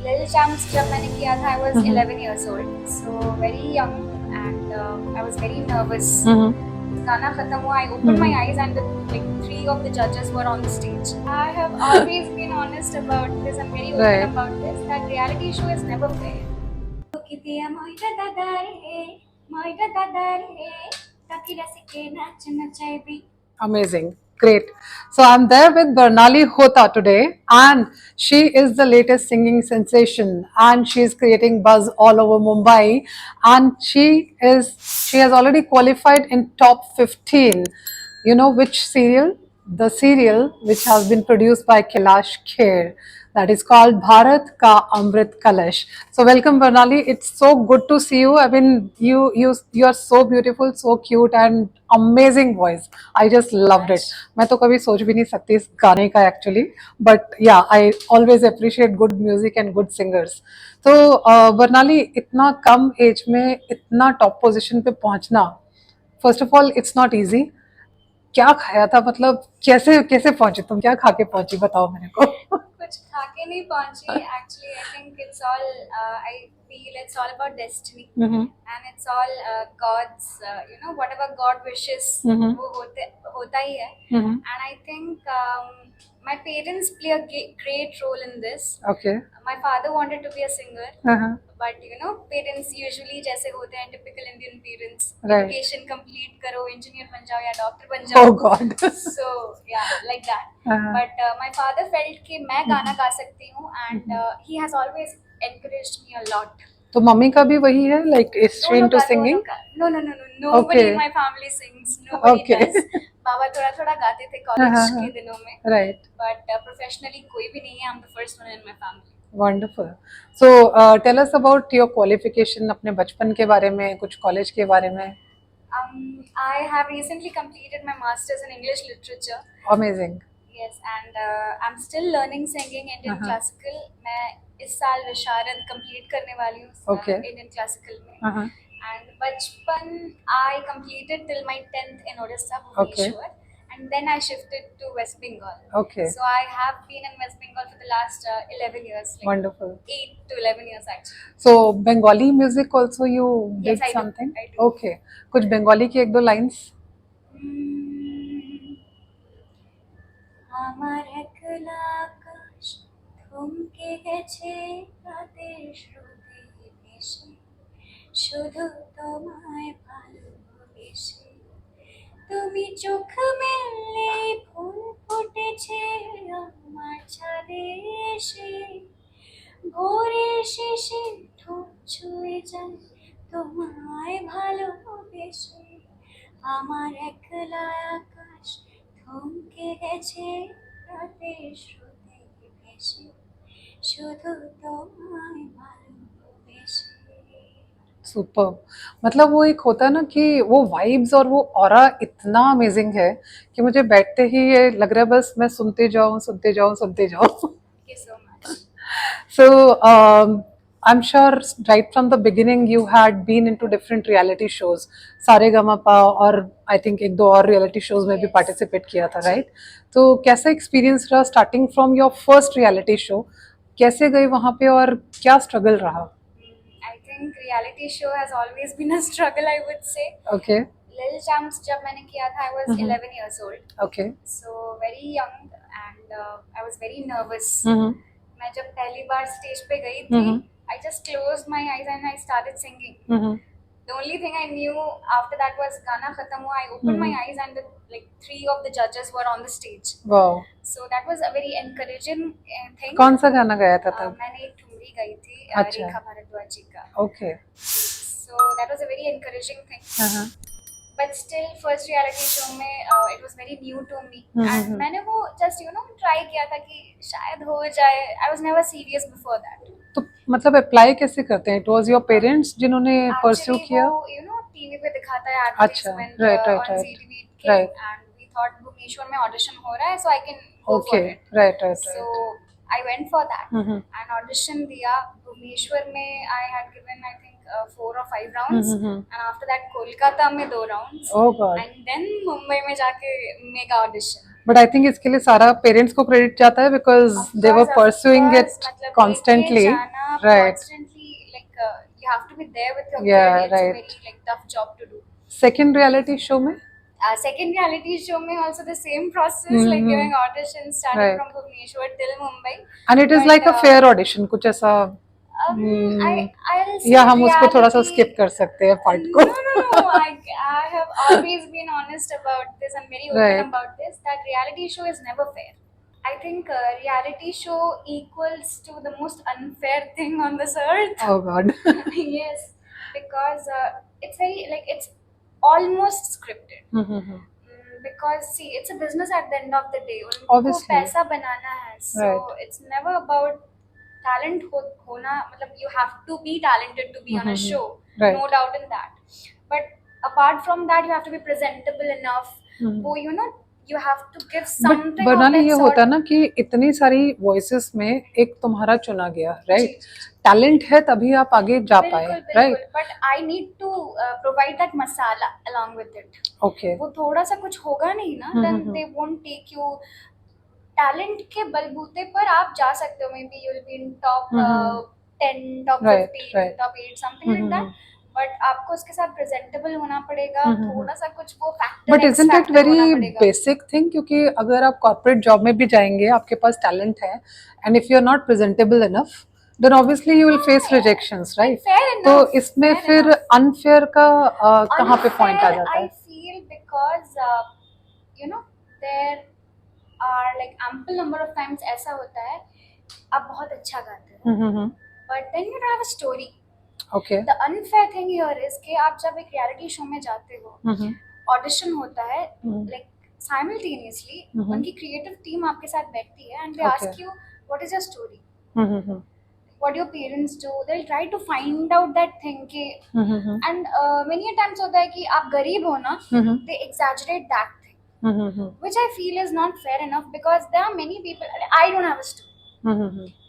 Lil Champs जब मैंने किया था, I was 11 years old, so very young, and I was very nervous. गाना खत्म हुआ, I opened my eyes and like 3 of the judges were on the stage. I have always been honest about this and very open about this, that reality show is never fair. Kitiya moita dadare, takira sike nach nachaibi. Amazing. Great. So I'm there with Bernali Hota today, and she is the latest singing sensation, and she is creating buzz all over Mumbai. And she has already qualified in top 15. You know which serial? The serial which has been produced by Kailash Kher. That is called Bharat Ka Amrit Kalash. So welcome Bernali. It's so good to see you. I mean, you are so beautiful, so cute, and amazing voice. I just loved it. मैं तो कभी सोच भी नहीं सकती इस गाने का actually. But yeah, I always appreciate good music and good singers. तो बर्नाली इतना कम एज में इतना टॉप पोजीशन पे पहुंचना, first of all it's not easy. क्या खाया था, मतलब कैसे कैसे पहुंची तुम, क्या खा के पहुंची बताओ मेरे को. कुछ खा के नहीं पहुंची. Actually, I think it's all I feel it's all about destiny, and it's all God's whatever God wishes वो होता ही है. And I think my parents play a great role in this. Okay. My father wanted to be a singer, but parents usually जैसे होते हैं typical Indian parents, education complete करो, engineer बन जाओ या doctor बन जाओ. Oh God. So yeah, like that. But my father felt कि मैं गाना गा सकती हूँ, and he has always encouraged me a lot. तो मम्मी का भी वही है, like is she into singing? No. Nobody in my family sings. Nobody does. बाबा थोड़ा थोड़ा गाते थे कॉलेज के दिनों में. Right. But professionally कोई भी नहीं है. I'm the first one in my family. Wonderful. So tell us about your qualification. अपने बचपन के बारे में, कुछ कॉलेज के बारे में. I have recently completed my masters in English literature. Amazing. Yes, and I'm still learning singing Indian classical. मैं इस साल विशारद complete करने वाली हूँ Indian classical में. And बचपन I completed till my 10th in Odisha, Bhubaneswar. And then I shifted to West Bengal. Okay. So I have been in West Bengal for the last 11 years. Like Wonderful. 8 to 11 years actually. So Bengali music also you did yes, something? I do. Okay. कुछ बंगाली की एक दो lines? আমার একলা আকাশ থমকে গেছে রাতের স্রোতে ভেসে, শুধু তোমায় ভালোবেসে। তুমি চোখ মেললে ফুল ফুটেছে আমার ছাদে এসে, ভোরের শেষে ঠোঁট ছুঁয়ে যায় তোমায় ভালোবেসে। আমার একলা আকাশ থমকে গেছে রাতের স্রোতে ভেসে, শুধু তোমায় ভালোবেসে। सुपर. मतलब वो एक होता है ना कि वो वाइब्स और वो ऑरा इतना अमेजिंग है कि मुझे बैठते ही ये लग रहा है बस मैं सुनते जाऊं सुनते जाऊं सुनते जाऊं. Thank you so much. So I'm sure right from the beginning you had been into different reality shows. Sa Re Ga Ma Pa और I think एक दो और reality shows में भी participate किया था, right? तो कैसा experience रहा starting from your first reality show? कैसे गई वहाँ पे और क्या struggle रहा? I think reality show has always been a struggle, I would say. Okay. Lil Champs जब मैंने किया था, I was 11 years old. Okay. So very young, and I was very nervous. मैं जब पहली बार स्टेज पे गई थी, I just closed my eyes and I started singing. The only thing I knew after that was गाना खत्म हुआ. I opened my eyes and like 3 of the judges were on the stage. Wow. So that was a very encouraging thing. कौन सा गाना गाया था तब? मैंने एक ठुमरी गाई थी रेखा भारद्वाज जी का. Okay. So that was a very encouraging thing. But still first reality show में it was very new to me. And मैंने वो just try किया था कि शायद हो जाए. I was never serious before that. तो मतलब अप्लाई कैसे करते हैं? It was your parents जिन्होंने pursue किया? वो टीवी पे दिखाता है advertisement on ZTV के, and we thought भुवनेश्वर में audition हो रहा है, so I can go for it. Right. So I went for that and audition दिया. भुवनेश्वर में I had given I think 4 or 5 rounds, and after that Kolkata में 2 rounds. Oh God. And then Mumbai में जाके mega audition. But I think इसके लिए सारा parents को credit जाता है because they were pursuing it constantly. जाना have to Right. constantly you have to be there with your Yeah, kid. It's right. a very tough job to do. Second reality show में Second reality show में also the same process, like Mhm. giving auditions starting Right. from Bhubaneswar till Mumbai. And it is But, like a fair audition कुछ ऐसा I'll say या हम उसको थोड़ा सा reality- skip कर सकते हैं पार्ट को No. I have always been honest about this. I'm very open Right. about this. That reality show is never fair. I think reality show equals to the most unfair thing on this earth. Oh God Yes, because it's very it's almost scripted. Because see, it's a business at the end of the day. उनको Obviously. पैसा बनाना है. So Right. it's never about talent होना. मतलब you have to be talented to be on a show. Right. No doubt in that. But apart from that, you have to be presentable enough. वो you have to give but something. बनाने of ये that होता है sort. ना कि इतनी सारी voices में एक तुम्हारा चुना गया जी, राइट जी, जी. टैलेंट है तभी आप आगे जा पाए बिल्कुल. Right But I need to provide that masala along with it. Okay वो थोड़ा सा कुछ होगा नहीं ना, then they won't take you. Talent के बलबूते पर आप जा सकते हो. May be you will be in top 10, top Right, 15, right. Top 8, something like that. But आपको उसके साथ प्रेजेंटेबल होना पड़ेगा. थोड़ा सा कुछ वो factor but isn't it very basic thing क्योंकि अगर आप कॉर्पोरेट जॉब में भी जाएंगे आपके पास टैलेंट है and if you are not presentable enough then obviously you will face rejections right तो इसमें फिर अनफेयर का कहाँ पे पॉइंट आ जाता I है feel because there are ample number of times ऐसा होता है आप बहुत अच्छा गाते हो but then you don't have a story. Okay The unfair thing here is कि आप जब एक reality show में जाते हो, audition होता है, simultaneously उनकी creative team आपके साथ बैठती है and they Okay. ask you what is your story, what do your parents do. They'll try to find out that thing कि and many a times होता है कि आप गरीब हो ना, they exaggerate that thing, which I feel is not fair enough because there are many people. I don't have a story.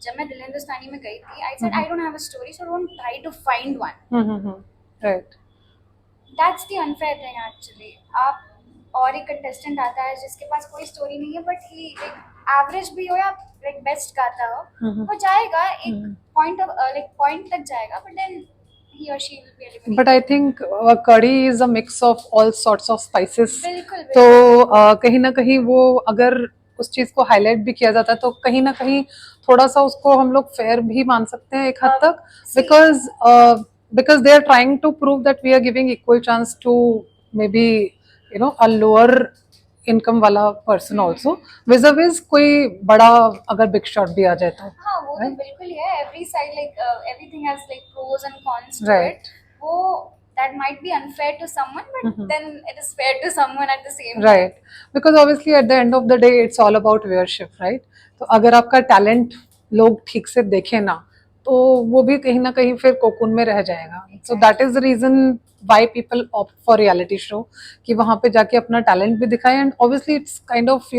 जब मैं दिल हिंदुस्तानी में गई थी, I said I don't have a story, so don't try to find one. Right That's the unfair thing actually. आप और एक contestant आता है जिसके पास कोई story नहीं है, but he average भी हो या best गाता हो, वो जाएगा एक point तक जाएगा, but then he or she will be eliminated. But I think kadhi is a mix of all sorts of spices बिल्कुल. तो कहीं ना कहीं वो अगर उस चीज को हाईलाइट भी किया जाता है तो कहीं ना कहीं थोड़ा सा उसको हम लोग फेयर भी मान सकते हैं एक हद तक because they are trying to prove that we are giving equal chance to maybe a lower income वाला पर्सन ऑल्सो विज कोई बड़ा अगर बिग शॉट भी आ जाए तो हाँ, वो तो Right? बिल्कुल है. Every side everything has pros and cons to Right. it. वो that might be unfair to someone, but then it is fair to someone at the same time. Right because obviously at the end of the day it's all about viewership right तो अगर आपका talent लोग ठीक से देखें ना तो वो भी कहीं ना कहीं फिर कोकून में रह जाएगा so that is the reason why people opt for reality show कि वहां पे जाके अपना टैलेंट भी दिखाएं and obviously it's kind of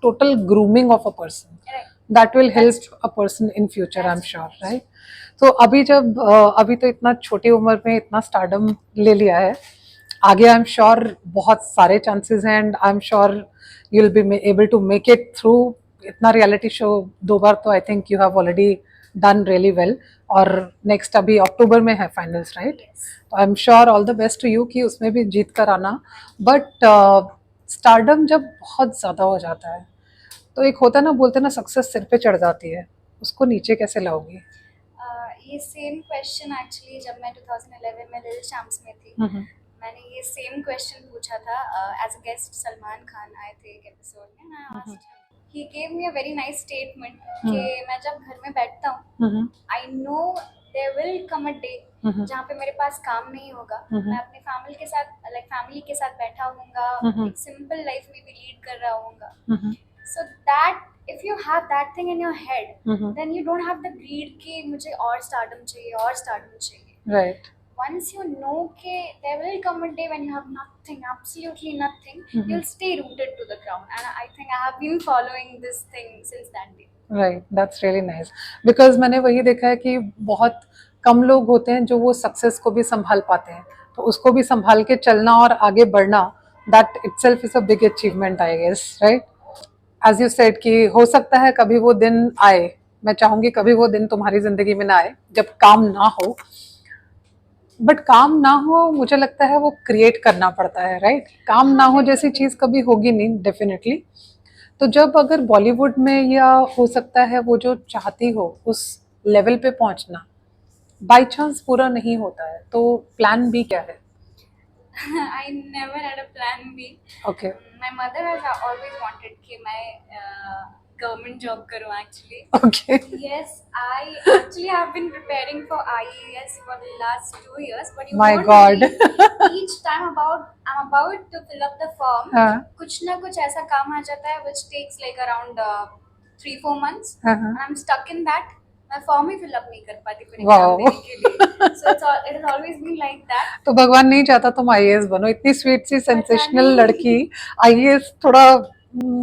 total grooming of a person Right. That will help a person in future I am sure right तो अभी जब अभी तो इतना छोटी उम्र में इतना स्टारडम ले लिया है आगे आई एम श्योर बहुत सारे चांसेस हैं and I am sure you will be able to make it through इतना रियलिटी शो 2 बार तो I think you have already done really well और नेक्स्ट अभी अक्टूबर में है फाइनल्स राइट तो I am sure all the best to you कि उसमें भी जीत कर आना बट स्टारडम जब बहुत ज़्यादा हो जाता है तो एक होता है ना बोलते हैं ना सक्सेस सिर पे चढ़ जाती है उसको नीचे कैसे लाओगी ये सेम क्वेश्चन एक्चुअली जब मैं 2011 में लिटिल चैम्प्स में थी, मैंने ये सेम क्वेश्चन पूछा था. As a guest Salman Khan आए थे एक एपिसोड में. मैं asked he gave me a very nice statement कि मैं जब घर में बैठता हूँ, I know there will come a day जहाँ पे मेरे पास काम नहीं होगा. मैं अपने फैमिली के साथ बैठा होऊंगा, एक सिंपल लाइफ में भी लीड कर रहा होऊंगा. So that if you have that thing in your head, then you don't have the greed कि मुझे और stardom चाहिए. राइट Once you know कि there will come a day when you have nothing, absolutely nothing, you'll stay rooted to the ground. And I think I have been following this thing since that day. Right that's really nice because मैंने वही देखा है कि बहुत कम लोग होते हैं जो वो सक्सेस को भी संभाल पाते हैं तो उसको भी संभाल के चलना और आगे बढ़ना that itself is a big achievement I guess right as you said कि हो सकता है कभी वो दिन आए मैं चाहूंगी कभी वो दिन तुम्हारी जिंदगी में ना आए जब काम ना हो, बट काम ना हो मुझे लगता है वो क्रिएट करना पड़ता है, राइट? काम ना हो जैसी चीज कभी होगी नहीं डेफिनेटली। तो जब अगर बॉलीवुड में, या हो सकता है वो जो चाहती हो उस लेवल पे पहुंचना बाय चांस पूरा नहीं होता है, तो प्लान बी क्या है? I never had a plan B. Okay. My mother has always wanted कि मैं government job करूँ actually. Okay. Yes, I actually have been preparing for IAS for the last 2 years, but you My won't God. believe each time I'm about to fill up the form, हाँ कुछ ना कुछ ऐसा काम आ जाता है which takes like around 3-4 months, हाँ and I'm stuck in that. मैं फॉर्म ही फिल अप नहीं कर पाती फिर Wow. एग्जाम देने के लिए. So it has always been like that. तो भगवान नहीं चाहता तुम आईएएस बनो, इतनी स्वीट सी सेंसेशनल नहीं। लड़की, आईएएस थोड़ा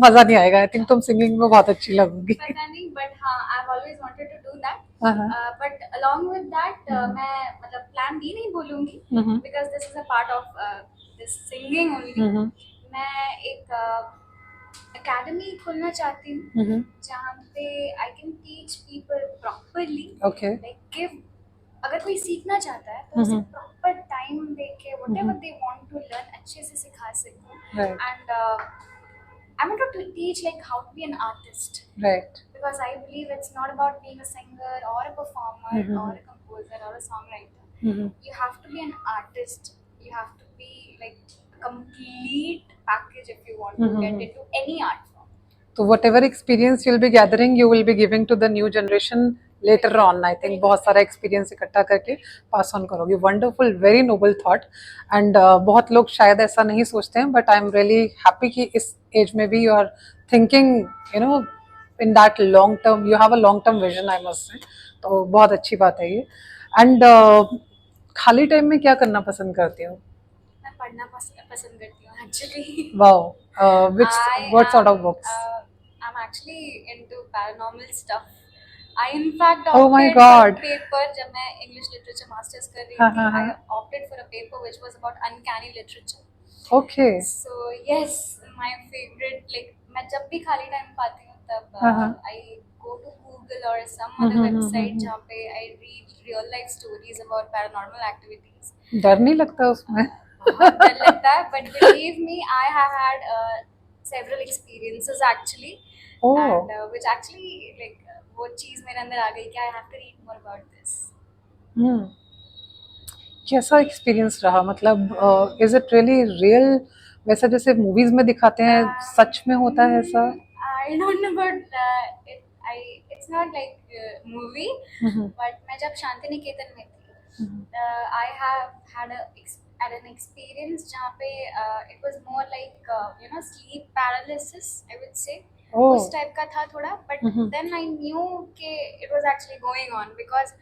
मजा नहीं आएगा। आई थिंक तुम सिंगिंग में बहुत अच्छी लगोगी। पता नहीं, बट हाँ, I've always wanted to do that. हाँ But along with that, मैं मतलब प्लान बी नहीं बोलूंगी, because this is a part of this singing only. मैं एक academy खोलना चाहती हूँ जहाँ पे I can teach people properly. Okay. Like give, अगर कोई सीखना चाहता है तो उसे प्रॉपर टाइम देके whatever they want to learn अच्छे से सिखा सकूँ. Right. And I want to teach like how to be an artist, right. because I believe it's not about being a singer or a performer or a composer or a songwriter. You have to be an artist. You have to be like a complete package if you want to get into any art form. तो whatever experience you will be gathering you will be giving to the new generation later on. I think बहुत सारा experience इकट्ठा करके pass on करोगे। Wonderful, very noble thought. And बहुत लोग शायद ऐसा नहीं सोचते हैं, but I am really happy कि इस एज में भी you are thinking you know in that long term, you have a long term vision, I must say. तो बहुत अच्छी बात है ये। एंड खाली टाइम में क्या करना पसंद करती हो? मैं पढ़ना पसंद करती हूँ actually. Wow, what sort of books? I'm actually into paranormal stuff. I in fact Oh my opted for God. a paper जब मैं English literature masters कर रही हाँ, थी. हाँ, I opted for a paper which was about uncanny literature. Okay. So yes, my favorite, like मैं जब भी खाली टाइम पाती हूँ तब I go to Google or some other website जहाँ पे I read real life stories about paranormal activities. डर नहीं लगता उसमें? बहुत डर लगता है, but believe me, I have had several experiences actually, Oh. and which actually like वो चीज मेरे अंदर आ गई कि I have to read more about this. कैसा एक्सपीरियंस रहा? मतलब इज इट रियली रियल, वैसा जैसे मूवीज में दिखाते हैं सच में होता है ऐसा? I don't know about it. It's not like movie, but मैं जब शांति निकेतन में थी, I have had an experience जहाँ पे it was more like sleep paralysis, I would say. Oh. उस टाइप का था थोड़ा, but then I knew कि it was actually going on because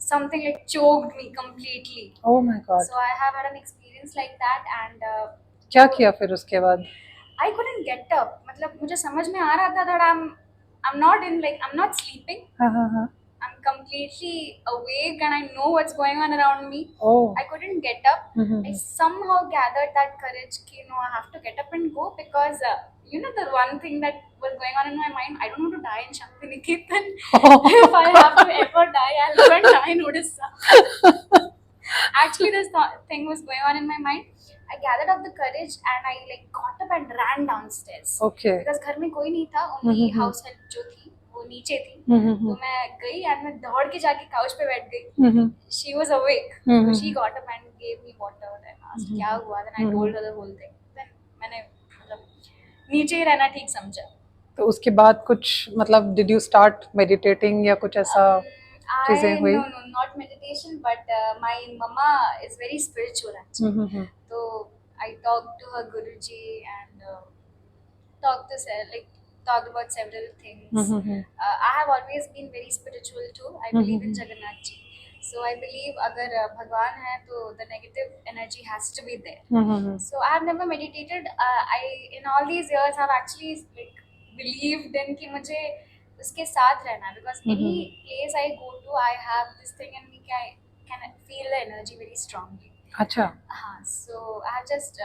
something like choked me completely. Oh my God. So I have had an experience like that, and क्या किया फिर उसके बाद? I couldn't get up. मतलब मुझे समझ में आ रहा था that I'm not in, like I'm not sleeping. हाँ। I'm completely awake and I know what's going on around me. Oh. I couldn't get up. I somehow gathered that courage कि no, I have to get up and go, because the one thing that was going on in my mind, I don't want to die in Shakti Niketan. If I have to ever die, I'll go and die in Odisha. Actually, this thing was going on in my mind. I gathered up the courage and I like got up and ran downstairs. Okay. Because घर में कोई नहीं था, only house help जो थी वो नीचे थी. तो मैं गई and मैं दौड़ के जाके couch पे बैठ गई. She was awake. So she got up and gave me water and asked क्या हुआ. Then I told her the whole thing. Then मैंने मतलब नीचे ही रहना ठीक समझा. तो उसके बाद कुछ मतलब did you start meditating या कुछ ऐसा चीजें हुई? No, not meditation, but my mama is very spiritual actually. So I talked to her Guruji and talked about several things. I have always been very spiritual too. I believe in Jagannath ji. So I believe अगर भगवान है तो the negative energy has to be there. So I have never meditated. I in all these years have actually like believed in कि मुझे उसके साथ रहना, because any place I go to I have this thing in me कि I can feel the energy very strongly. अच्छा. So I have just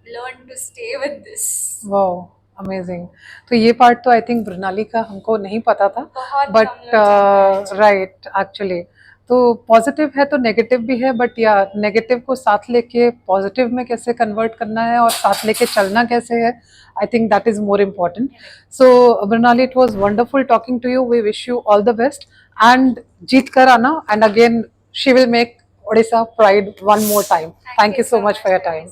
learned to stay with this. Wow. Amazing. तो ये part तो I think Mrinali का हमको नहीं पता था, बहुत बट कम लोग जानते हैं। Right actually. तो पॉजिटिव है तो नेगेटिव भी है, बट या नेगेटिव को साथ लेके पॉजिटिव में कैसे कन्वर्ट करना है और साथ लेके चलना कैसे है, I think that is more important. So Mrinali, it was wonderful talking to you, we wish you all the best and जीत कर आना, and again she will make Odisha pride one more time. Thank you so much for your time.